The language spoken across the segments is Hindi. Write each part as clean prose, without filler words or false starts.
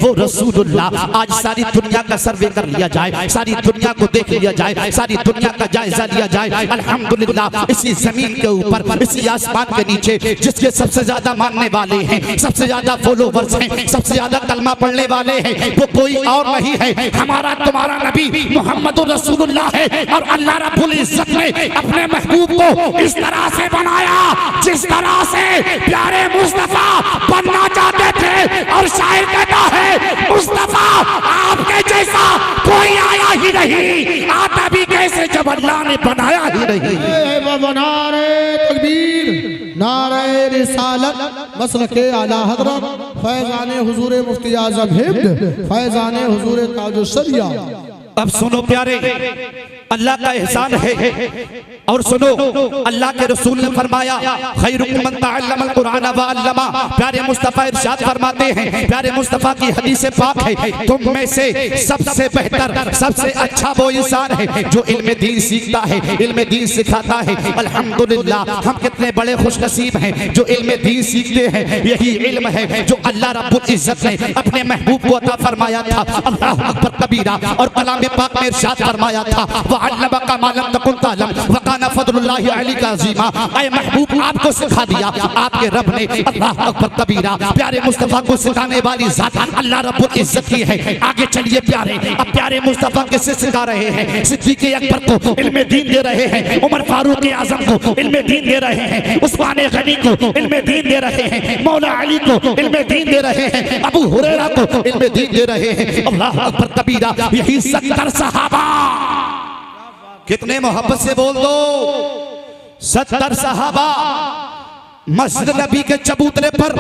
वो रसूलुल्लाह। आज सारी दुनिया का सर्वे कर लिया जाए, सारी दुनिया को देख लिया जाए, सारी दुनिया का जायजा लिया जाए। अल्हम्दुलिल्लाह इसी जमीन के ऊपर, इसी आसमान के नीचे जिसके सबसे ज्यादा मानने वाले हैं, सबसे ज्यादा फॉलोवर्स हैं, सबसे ज्यादा कलमा पढ़ने वाले हैं, वो कोई और नहीं है, हमारा तुम्हारा नबी मोहम्मद रसूलुल्लाह है। और अल्लाह रब्बुल इज्जत ने अपने महबूब को इस तरह से बनाया जिस तरह से प्यारे मुस्तफा बनना चाहते थे। और शायर कहता है मुस्तफा आपके जैसा कोई आया ही नहीं, आता भी कैसे जब अल्लाह ने बनाया ही नहीं। नारे तकबीर, नारे रिसालत, मसलके आला हज़रत फैज़ाने हुजूर मुफ्ती आज़म हिंद, फैज़ाने हुजूर ताजुस्सरिया। अब सुनो प्यारे, अल्लाह का एहसान है। और सुनो, अल्लाह के रसूल ने फरमाया खैरुकुम मन तअल्लमल कुरान व अल्लमा। प्यारे मुस्तफ़ा इरशाद फरमाते हैं, प्यारे मुस्तफ़ा की हदीस पाक है, तुम में से सबसे बेहतर, सबसे अच्छा वो इंसान है जो इल्म दीन सीखता है, इल्म दीन सिखाता है। अल्हम्दुलिल्लाह हम कितने बड़े खुशनसीब हैं जो इल्म दीन सीखते हैं। यही इल्म है जो अल्लाह रब्बुल इज्जत ने अपने महबूब को अता फरमाया था। अल्लाहु अकबर कबीरा। और कलाम पाक में इरशाद फरमाया था वअल्लमका मा लम तकुन तअलम वकाना फज़लुल्लाहि अलैका अज़ीमा। ऐ महबूब आपको सिखा दिया आपके रब ने। अल्लाहु अकबर कबीरा। प्यारे मुस्तफा को सिखाने वाली ज़ात अल्लाह रब्बुल इज्जत की है। आगे चलिए प्यारे, अब प्यारे मुस्तफा किसे सिखा रहे हैं? सिद्दीक़ अकबर को इल्म दीन दे रहे हैं, उमर फारूक आज़म को इल्म दीन दे रहे हैं, उस्मान गनी को इल्म दीन दे रहे हैं, मौला अली को इल्म दीन दे रहे हैं, अबू हुरैरा को इल्म दीन दे रहे हैं। अल्लाहु अकबर कबीरा। यही 70 सहाबा, कितने मोहब्बत से बोल दो, 70 सहाबा मस्जिद नबी के चबूतरे पर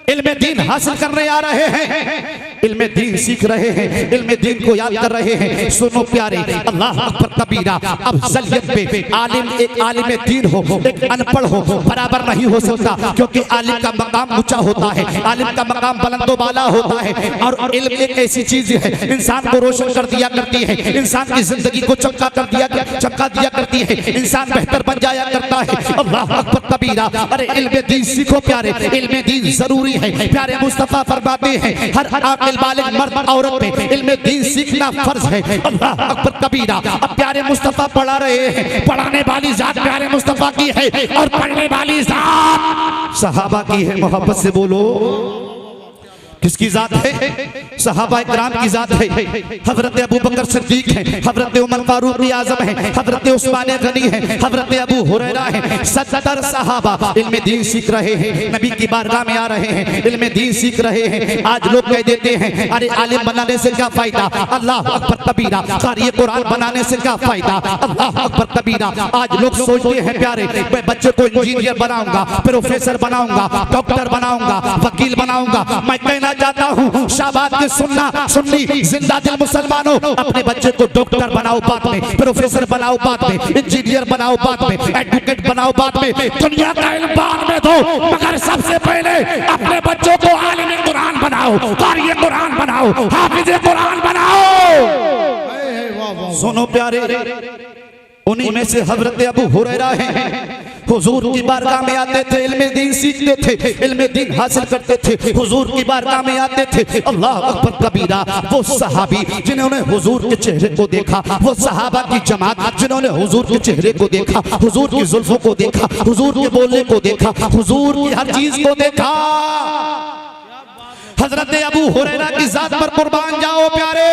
इल्म दीन हासिल करने आ रहे हैं, इल्म दीन सीख रहे हैं, इल्म दीन को याद कर रहे हैं। सुनो प्यारे, अल्लाह अकबर कबीरा। अब अफजलियत पे आलिम, एक आलिम दीन हो, एक अनपढ़ हो, बराबर नहीं हो सकता, क्योंकि आलिम का मकाम ऊंचा होता है, आलिम का मकाम बुलंदो बाला होता है। और इल्म एक ऐसी चीज है इंसान को रोशन कर दिया करती है, इंसान की जिंदगी को चमका दिया करती है, इंसान बेहतर बन जाया करता है। अल्लाह अकबर कबीरा। अरे इल्म दीन सीखो प्यारे, इल्म दीन जरूरी है। प्यारे मुस्तफा फरमाते हैं हर आकिल बालिग मर्द औरत पे इल्म दीन सीखना फर्ज है। अल्लाह अकबर कबीरा। अब प्यारे मुस्तफा पढ़ा रहे हैं, पढ़ाने वाली जात प्यारे मुस्तफा की है और पढ़ने वाली जात सहाबा की है। मोहब्बत से बोलो, किसकी जात है? सहाबा इकराम की जात है। हजरत अबू बकर सिद्दीक है, हजरत उमर फारूक आज़म है, हजरत उस्मान गनी है, हजरत अबू हुरैरा है। 70 सहाबा इल्म दीन सीख रहे हैं, नबी की बारगाह में आ रहे हैं, इल्म दीन सीख रहे हैं। आज लोग कह देते हैं अरे आलिम बनाने से क्या फायदा? अल्लाह अकबर कबीरा। क़ारी कुरान बनाने से क्या फायदा? अल्लाह अकबर कबीरा। आज लोग सोचते हैं प्यारे मैं बच्चे को इंजीनियर बनाऊंगा, प्रोफेसर बनाऊंगा, डॉक्टर बनाऊंगा, वकील बनाऊंगा। मैं कहना चाहता हूँ शाबाश के सुन्नी जिंदा दिल मुसलमानों, अपने बच्चे को डॉक्टर बनाओ बाद में, प्रोफेसर बनाओ बाद में, इंजीनियर बनाओ बाद में, एडवोकेट बनाओ बाद में, दुनिया का इल्म बाद में दो, मगर सबसे पहले अपने बच्चों को आलिम कुरान बनाओ, क़ारी कुरान बनाओ, हाफिज कुरान बनाओ। सुनो प्यारे, उन्हीं में से हजरत अबू हुरैरा हैं। हुजूर की बारगाह में आते थे, इल्म दीन सीखते थे, इल्म दीन हासिल करते थे, हुजूर की बारगाह में आते थे। अल्लाह अकबर कबीरा। वो सहाबी जिन्होंने हुजूर के चेहरे को देखा, वो सहाबा की जमात जिन्होंने हुजूर के चेहरे को देखा, हुजूर की जुल्फों को देखा, हुजूर के बोलने को देखा, हुजूर की हर चीज को देखा। हजरत अबू हुरैरा की जात पर कुर्बान जाओ प्यारे।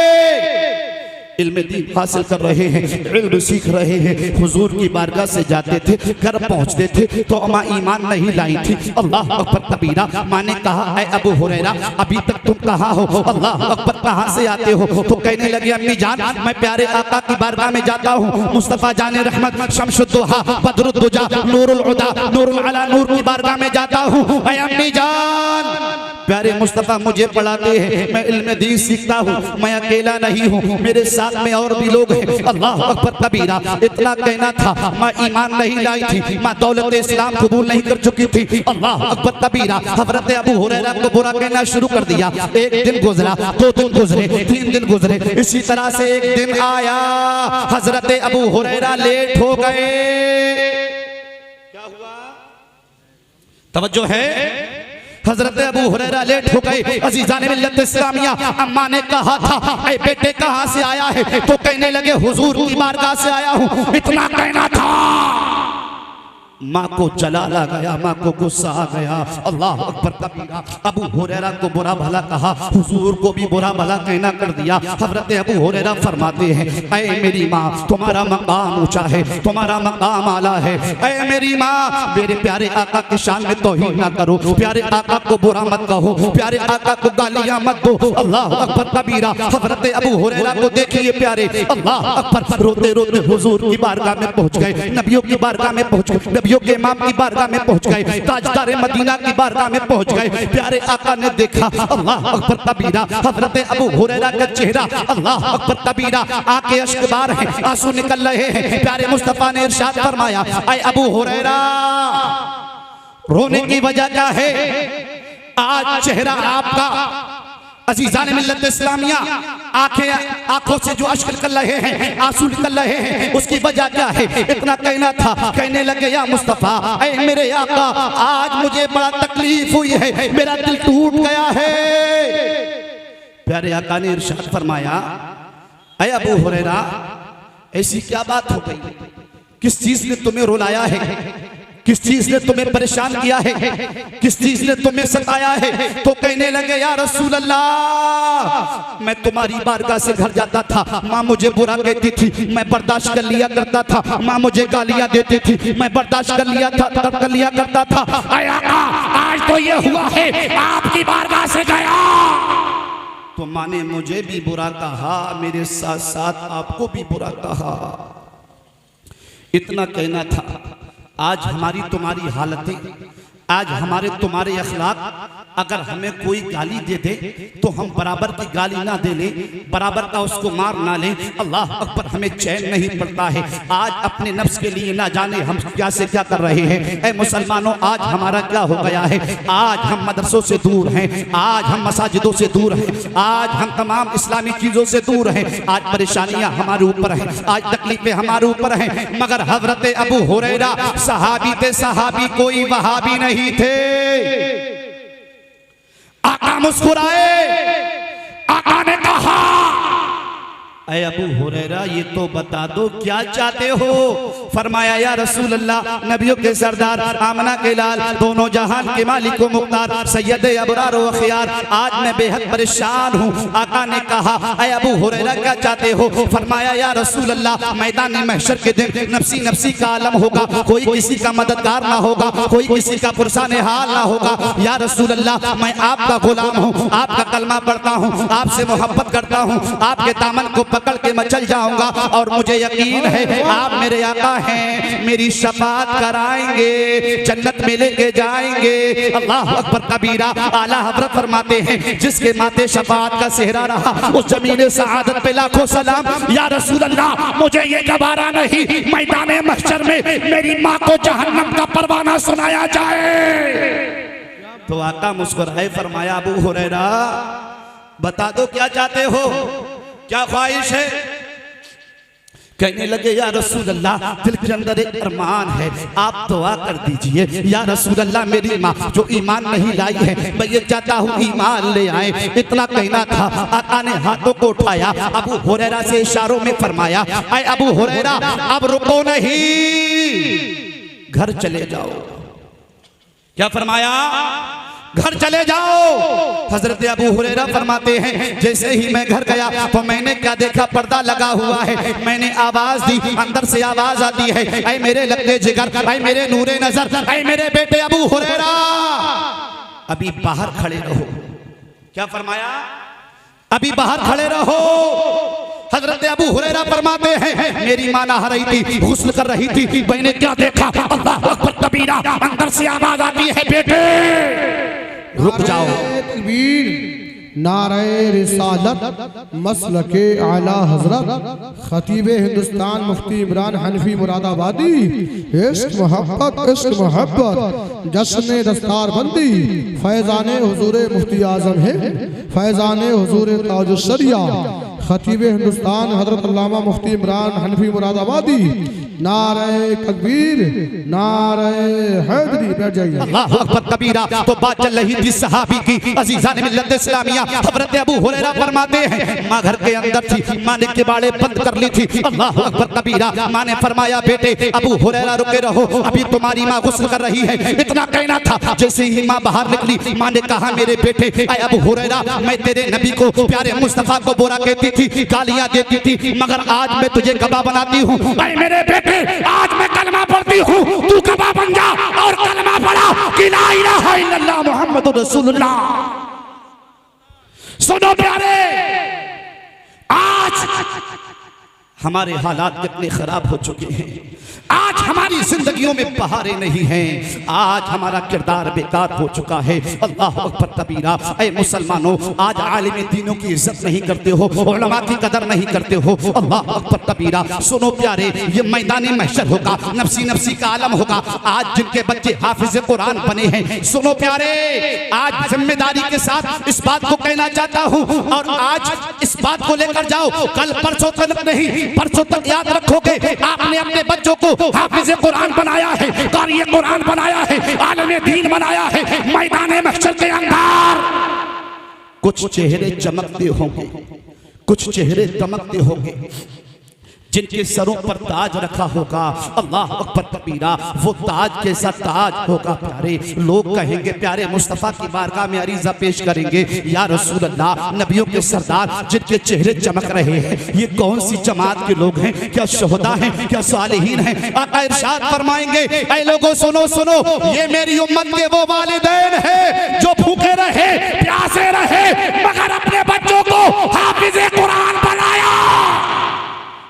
इल्म दीन हासिल कर रहे हैं, इल्म सीख रहे हैं, हुजूर की बारगाह से जाते थे, घर पहुंचते थे तो अम्मा ईमान नहीं लाई थी। अल्लाह अकबर कबीरा। माँ ने कहा ऐ अबू हुरैरा अभी तक तुम कहाँ हो? अल्लाह अकबर कहाँ से आते हो? तो कहने लगे अम्मी जान मैं प्यारे आका की बारगाह में जाता हूँ, मुस्तफ़ा जाने रहमत शम्सुद्दुहा बदरुद्दुजा नूरुल हुदा नूरुल अला नूर की बारगाह में जाता हूँ। ऐ अम्मी जान प्यारे मुस्तफ़ा मुझे पढ़ाते हैं, मैं इल्म दीन सीखता हूँ, मैं अकेला नहीं हूँ, मेरे साथ में और भी लोग हैं। अल्लाह अकबर कबीरा। इतना कहना था, माँ ईमान नहीं लाई थी, माँ दौलत इस्लाम कबूल नहीं कर चुकी थी। अल्लाह अकबर कबीरा। हजरत अबू हुरैरा को बुरा कहना शुरू कर दिया। एक दिन गुजरा, 2 दिन गुजरे, 3 दिन गुजरे, इसी तरह से एक दिन आया हजरत अबू हुरैरा लेट हो गए। क्या हुआ? तवज्जो है? हजरत अबू हुरैरा लेट हो गए। अजीज़ान मिल्लत इस्लामिया, अम्मा ने कहा था ऐ बेटे कहाँ से आया है? तो कहने लगे हुजूर की बारगाह से आया हूँ। इतना कहना था, माँ को जलाल आ गया, माँ को गुस्सा आ गया। अल्लाह अकबर कबीरा। अबू हुरैरा को बुरा भला कहा, हुजूर को भी बुरा भला कहना कर दिया। हजरत अबू हुरैरा फरमाते हैं ऐ मेरी माँ, तुम्हारा मकाम ऊंचा है, तुम्हारा मकाम आला है। ऐ मेरी माँ, मेरे प्यारे आका की शान में तौहीन ना करो, प्यारे आका को बुरा मत कहो, प्यारे आका को गालियां मत दो। अल्लाह अकबर कबीरा। हजरत अबू हुरैरा को देखिए प्यारे, अल्लाह अकबर, रोते रोते हुजूर की बारगाह में पहुंच गए, नबियों की बारगाह में पहुंच गए, नबियों के इमाम की बारगाह में पहुंच गए, ताजदार मदीना की बारगाह में पहुंच गए। प्यारे आका ने देखा, अल्लाह अकबर कबीरा, हजरत अबू हुरैरा का चेहरा, अल्लाह अकबर कबीरा, आंखें अश्कबार हैं, आंसू निकल रहे हैं। प्यारे मुस्तफा ने इरशाद फरमाया ऐ अबू हुरैरा, रोने की वजह क्या है? आज चेहरा आपका, अजीज़ान मिल्लत इस्लामिया, आंखों से जो अश्क निकल रहे हैं, आंसू निकल रहे हैं, उसकी वजह क्या है? इतना कहना था। कहने लगे या मुस्तफा, ऐ मेरे आका, आज मुझे बड़ा तकलीफ हुई है, मेरा दिल टूट गया है। प्यारे आका ने इरशाद फरमाया ऐ अबू हुरैरा, ऐसी क्या बात हो गई? किस चीज ने तुम्हें रुलाया है? किस चीज ने तुम्हें परेशान किया है? किस चीज ने तुम्हें सताया है? तो कहने लगे या रसूल अल्लाह, मैं तुम्हारी बारगाह से घर जाता था, माँ मुझे बुरा कहती थी, मैं बर्दाश्त कर लिया करता था, माँ मुझे गालियां देती थी, मैं बर्दाश्त कर लिया करता था। आज तो ये हुआ है, आपकी बारगाह से गया तो माँ ने मुझे भी बुरा कहा, मेरे साथ साथ आपको भी बुरा कहा। इतना कहना था। आज हमारी तुम्हारी हालतें, आज हमारे तुम्हारे अखलाक, अगर हमें कोई गाली दे दे तो हम बराबर की गाली ना दे लें, बराबर का उसको मार ना लें। अल्लाह अकबर, हमें चैन नहीं पड़ता है। आज अपने नफ्स के लिए ना जाने हम क्या से क्या कर रहे हैं। ऐ मुसलमानों, आज हमारा क्या हो गया है? आज हम मदरसों से दूर हैं, आज हम मसाजिदों से दूर हैं, आज हम तमाम इस्लामी चीज़ों से दूर हैं। आज परेशानियां हमारे ऊपर हैं, आज तकलीफें हमारे ऊपर हैं। मगर हजरत अबू हुरैरा सहाबी थे, सहाबी कोई वहाबी नहीं थे। आका मुस्कुराए, आका ने कहा ऐ अबू हुरैरा, ये तो बता दो क्या चाहते हो? फरमाया या रसूल अल्लाह, नबियों के सरदार, आमना के लाल, दोनों जहान के मालिक व मुख्तार, सैयद अबरार व खियार, आज मैं बेहद परेशान हूँ। आका ने कहा ऐ अबू हुरैरा क्या चाहते हो? फरमाया या रसूल अल्लाह, मैदान महशर के दिन नफसी नफसी का आलम होगा, कोई किसी का मददगार ना होगा, कोई किसी का पुरसाने हाल ना होगा। या रसूल अल्लाह, मैं आपका गुलाम हूँ, आपका कलमा पढ़ता हूँ, आपसे मोहब्बत करता हूँ, आपके दामन को पकड़ के मैं चल जाऊंगा और मुझे यकीन है आप मेरे आका हैं, मेरी शफाअत कराएंगे, जन्नत में लेके जाएंगे। अल्लाह अकबर कबीरा। आला हज़रत फरमाते हैं जिसके माथे शफाअत का सेहरा रहा उस जमीन सआदत पे लाखों सलाम। या रसूल अल्लाह, मुझे ये गवारा नहीं मैदान महशर में मेरी माँ को जहन्नम का परवाना सुनाया जाए। तो आका मुस्कुराए, फरमाया अबू हुरैरा, बता दो क्या चाहते हो, क्या ख्वाहिश है? कहने लगे या रसूल अल्लाह, दिल के अंदर एक अरमान है, आप दुआ कर दीजिए। या रसूल अल्लाह, मेरी माँ जो ईमान नहीं लाई है, मैं ये चाहता हूँ ईमान ले आए। इतना कहना था। आका ने हाथों को उठाया, अबू हुरैरा से इशारों में फरमाया ऐ अबू हुरैरा, अब रुको नहीं, घर चले जाओ। क्या फरमाया? घर चले जाओ। हजरत अबू हुरैरा फरमाते हैं जैसे ही मैं घर गया तो मैंने क्या देखा, पर्दा लगा हुआ है। मैंने आवाज दी, अंदर से आवाज आती है ऐ मेरे लगते जिगर, ऐ मेरे नूरे नजर, ऐ मेरे बेटे अबू हुरैरा, अभी बाहर खड़े रहो। क्या फरमाया? अभी बाहर खड़े रहो। हजरत अबू हुरैरा फरमाते हैं मेरी माँ नहा रही थी, गुस्ल कर रही थी, मैंने क्या देखा, अल्लाह अकबर कबीरा, अंदर से आवाज आती है बेटे रुक जाओ। तकबीर, नारे रिसालत, मसलके आला हजरत, खतीबे हिंदुस्तान मुफ्ती इमरान हनफी मुरादाबादी, इश्क मोहब्बत, जश्न दस्तार बंदी, फैजाने हुजूरे मुफ्ती आजम है, फैजाने हुजूरे ताजुश शरिया, खतीबे हिंदुस्तान हजरत अल्लामा मुफ्ती इमरान हनफी मुरादाबादी, नारे तकबीर, नारे हैदरी। बैठ जाइए। अल्लाहु अकबर कबीरा। तो बात चल रही थी सहाबी की, अज़ीज़ान मिल्लत इस्लामिया। हज़रत अबू हुरैरा फरमाते हैं माँ घर के अंदर थी, माँ ने किबाड़े बंद कर ली थी। अल्लाहु अकबर कबीरा। माँ ने फरमाया बेटे अबू हुरैरा रुके रहो, अभी तुम्हारी माँ गुस्ल कर रही है। इतना कहना था, जैसे ही माँ बाहर निकली, माँ ने कहा मेरे बेटे ऐ अबू हुरैरा, मैं तेरे नबी को प्यारे मुस्तफा को बुरा कहती थी, गालियां देती थी, मगर आज मैं तुझे गवाह बनाती हूँ। ऐ मेरे बेटे आज मैं कलमा पढ़ती हूँ, तू गवाह बन जा और कलमा पढ़ा कि ला इलाहा इल्लल्लाह मुहम्मदुर रसूलुल्लाह। सुनो प्यारे, आज हमारे हालात कितने खराब हो चुके हैं। आज हमारी जिंदगियों में बहारें नहीं हैं। आज हमारा किरदार बेकार हो चुका है। अल्लाह अकबर कबीरा। ऐ मुसलमानों, आज आलिम दीनों की इज्जत नहीं करते हो, उलमा की कदर नहीं करते हो। अल्लाह अकबर कबीरा। सुनो प्यारे, ये मैदानी महशर होगा, नफसी नफसी का आलम होगा। आज जिनके बच्चे हाफिज कुरान बने हैं, सुनो प्यारे, आज जिम्मेदारी के साथ इस बात को कहना चाहता हूँ, और आज इस बात को लेकर जाओ, कल परसों तक नहीं, परसों तक याद रखोगे, आपने अपने बच्चों को हाफिज कुरान बनाया है, कारी कुरान बनाया है, आलिम दीन बनाया है। मैदान महशर के अंदर कुछ चेहरे चमकते होंगे, कुछ चेहरे दमकते होंगे, जिनके सरों पर ताज रखा होगा। अल्लाह अकबर कबीरा। वो ताज कैसा ताज होगा प्यारे। लोग कहेंगे, प्यारे मुस्तफ़ा की बारगाह में अरीज़ा पेश करेंगे, या रसूल अल्लाह, नबियों के सरदार जिनके चेहरे चमक रहे हैं, ये कौन सी जमात के लोग हैं? क्या शुहदा हैं, क्या सालिहीन हैं? आका इरशाद फरमाएंगे, ऐ लोगों सुनो सुनो, ये मेरी उम्मत के वो वालिदैन हैं जो भूखे रहे, प्यासे रहे, मगर अपने बच्चों को हाफिज कुरान बनाया,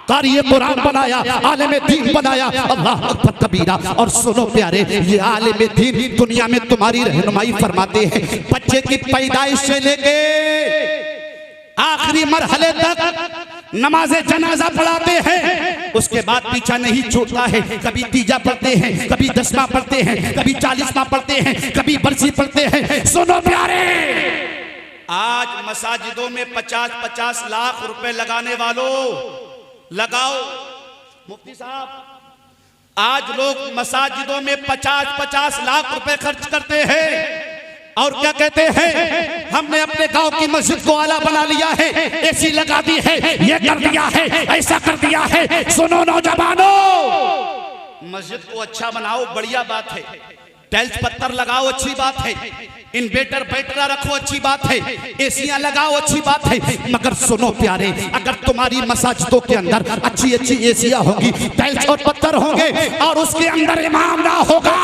कारी कुरान बनाया, आलिम दीन बनाया। अल्लाह अकबर कबीरा। और सुनो प्यारे, ये आलिम दीन दुनिया में तुम्हारी रहनुमाई फरमाते हैं। बच्चे की पैदाइश से लेके आखिरी मरहले तक नमाज़े जनाजा पढ़ाते हैं, उसके बाद पीछा नहीं छूटता है। कभी तीजा पढ़ते हैं, कभी दसवां पढ़ते हैं, कभी 40वां पढ़ते हैं, कभी बरसी पढ़ते हैं। सुनो प्यारे, आज मसाजिदों में 50-50 लाख रुपए लगाने वालों, लगाओ मुफ्ती साहब, आज लोग मसाजिदों में 50-50 लाख रुपए खर्च करते हैं और क्या कहते हैं, हमने अपने गांव की मस्जिद को आला बना लिया है, एसी लगा दी है, ये कर दिया है, ऐसा कर दिया है। सुनो नौजवानों, मस्जिद को अच्छा बनाओ, बढ़िया बात है, टाइल्स पत्थर लगाओ, अच्छी बात है, इन्वर्टर बैटरा रखो, अच्छी बात है, एसियां लगाओ, अच्छी बात है, मगर सुनो प्यारे, अगर तुम्हारी मसाजिदों के अंदर अच्छी अच्छी एसियां होंगी, टाइल्स और पत्थर होंगे, और उसके अंदर इमाम ना होगा,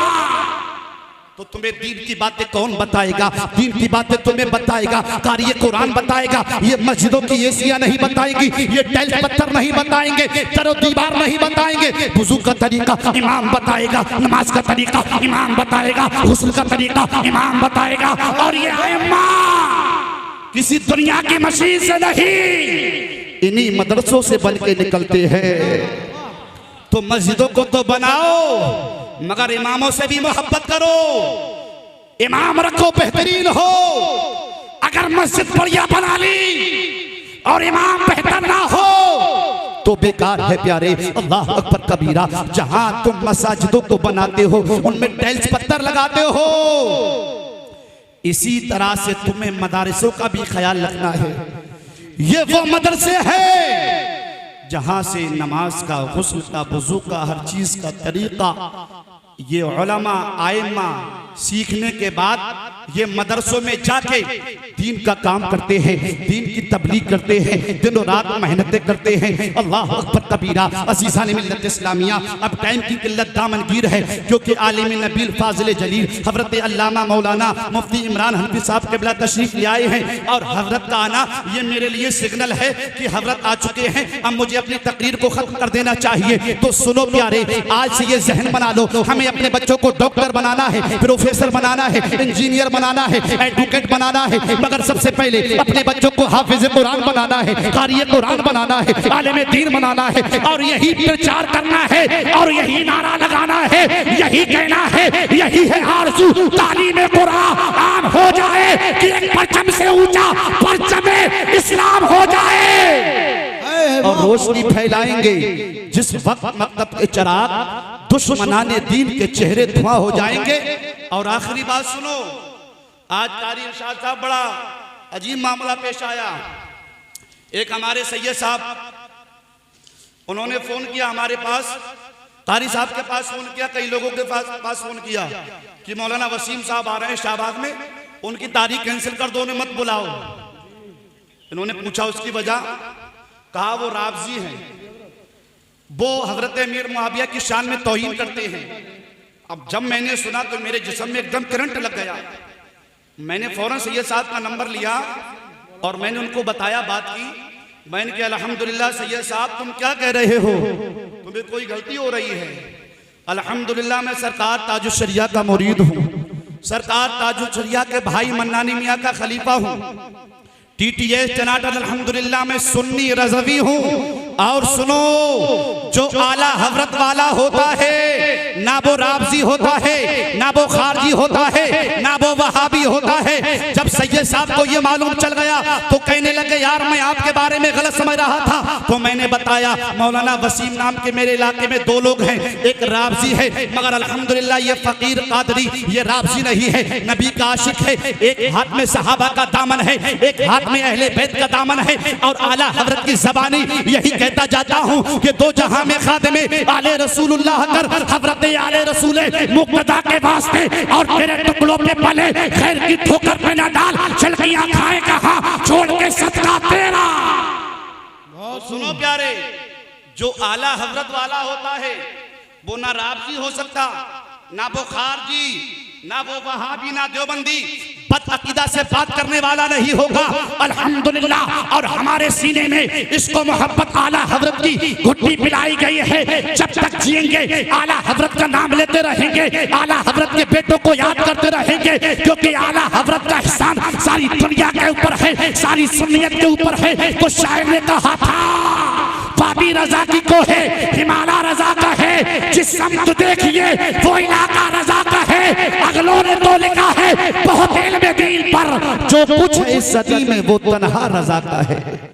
तो तुम्हें दीन की बातें कौन बताएगा? दीन की बातें तुम्हें बताएगा कारी कुरान बताएगा। ये मस्जिदों की एसियां नहीं बताएंगी, ये टाइल्स पत्थर नहीं बताएंगे, चारों दीवार नहीं बताएंगे। वुजू का तरीका इमाम बताएगा, नमाज का तरीका इमाम बताएगा, गुस्ल का तरीका इमाम बताएगा। और ये अइम्मा किसी दुनिया की मशीन से नहीं, इन्हीं मदरसों से बन के निकलते हैं। तो मस्जिदों को तो बनाओ, मगर इमामों से भी मोहब्बत करो, इमाम रखो बेहतरीन हो। अगर मस्जिद बढ़िया बना ली और इमाम बेहतर ना हो तो बेकार है प्यारे। अल्लाह अकबर कबीरा। जहां तुम मसाजिदों को बनाते हो उनमें टाइल्स पत्थर लगाते हो, इसी तरह से तुम्हें मदारसों का भी ख्याल रखना है। ये वो मदरसे हैं जहां से नमाज का, गुस्ल का, वुजू का, हर चीज का तरीका ये उलमा आइम्मा सीखने के बाद ये मदरसों में जाके दीन का काम करते हैं, दीन की तबलीग करते हैं, दिनों रात मेहनतें करते हैं। अल्लाह अकबर कबीरा। अज़ीज़ान मिल्लत इस्लामिया, अब टाइम की किल्लत दामनगीर है, क्योंकि आलिम नबील फाजिल जलील हज़रत अल्लामा मौलाना मुफ्ती इमरान हनफी साहब क़िबला तशरीफ ले आए हैं, और हज़रत का आना ये मेरे लिए सिग्नल है कि हज़रत आ चुके हैं। अब मुझे अपनी तकरीर को ख़त्म कर देना चाहिए। तो सुनो प्यारे, आज से ये जहन बना लो, हमें अपने बच्चों को डॉक्टर बनाना है, प्रोफेसर बनाना है, इंजीनियर बनाना है, एडवोकेट बनाना है, मगर सबसे पहले अपने बच्चों को हाफिज कुरान बनाना है, कारी कुरान बनाना है, आलिम दीन बनाना है, और यही प्रचार करना है, और यही नारा लगाना है, यही कहना है, यही है आरज़ू, तालीम कुरान आम हो जाए कि एक परचम से ऊंचा परचम इस्लाम हो जाए। और रोशनी फैलाएंगे जिस वक्त मकतब के चिराग दुश्मनाने दीन के चेहरे धुआं हो जाएंगे। और आखिरी बात सुनो, आज कारी इरशाद साहब बड़ा अजीब मामला पेश आया। एक हमारे सैयद साहब, उन्होंने फोन किया हमारे पास, कारी साहब के पास फोन किया, कई लोगों के पास फोन किया कि मौलाना वसीम साहब आ रहे हैं शाहबाग में, उनकी तारीख कैंसिल कर दो, उन्हें मत बुलाओ। इन्होंने पूछा उसकी वजह, कहा वो राबजी हैं, वो हजरत अमीर मुआविया की शान में तौहीन करते हैं। अब जब मैंने सुना तो मेरे जिस्म में एकदम करंट लग गया। मैंने फौरन सैयद साहब का नंबर लिया और मैंने उनको बताया, बात की। मैंने कहा अल्हम्दुलिल्लाह सैयद साहब तुम क्या कह रहे हो, तुम्हें कोई गलती हो रही है। अल्हम्दुलिल्लाह मैं सरकार ताजुश शरिया का मुरीद हूँ, सरकार ताजुश शरिया के भाई मन्नानी मियाँ का खलीफा हूँ, TTS जनाटन अल्हम्दुलिल्लाह मैं सुन्नी रज़वी हूँ। और सुनो, जो आला हजरत वाला होता है ना वो राबजी होता है, ना वो खारजी होता है, ना वो वहाबी होता है। जब सैयद साहब को ये मालूम चल गया तो कहने लगे यार मैं आपके बारे में गलत समझ रहा था। तो मैंने बताया मौलाना वसीम नाम के मेरे इलाके में 2 लोग हैं, एक राबजी है, मगर अल्हम्दुलिल्लाह ये फकीर कादरी ये राबजी नहीं है, नबी का आशिक है। एक हाथ में सहाबा का दामन है, एक हाथ में अहले बैत का दामन है। और आला हजरत की ज़बानी यही कहता जाता हूँ कि 2 जहां में खादिमे आले रसूलुल्लाह कर हजरत आले रसूल मुक्तदा के वास्ते, और तेरे टुकड़ों पे पले खैर की ठोकर पे न डाल, चलकियां खाए कहा छोड़ के सदका तेरा। सुनो प्यारे, जो आला हजरत वाला होता है वो ना राबजी हो सकता, ना वो खारजी, ना वो वहाबी, ना देवबंदी, बदअकीदा से बात करने वाला नहीं होगा। अल्हम्दुलिल्लाह। और हमारे सीने में इसको मोहब्बत आला हजरत की घुट्टी पिलाई गई है। जब तक जिएंगे आला हजरत का नाम लेते रहेंगे, आला हजरत के बेटों को याद करते रहेंगे, क्योंकि आला हजरत का एहसान सारी दुनिया के ऊपर है, सारी सुन्नियत के ऊपर है। तो शायर ने कहा था बाबी रजा की को है हिमालय रजा का है, जिस समत देखिए वो इलाका रजा का है। अगलों ने तो लिखा है बहुत इल्म दीन पर, जो कुछ है इस सदी में वो तन्हा रजा का है।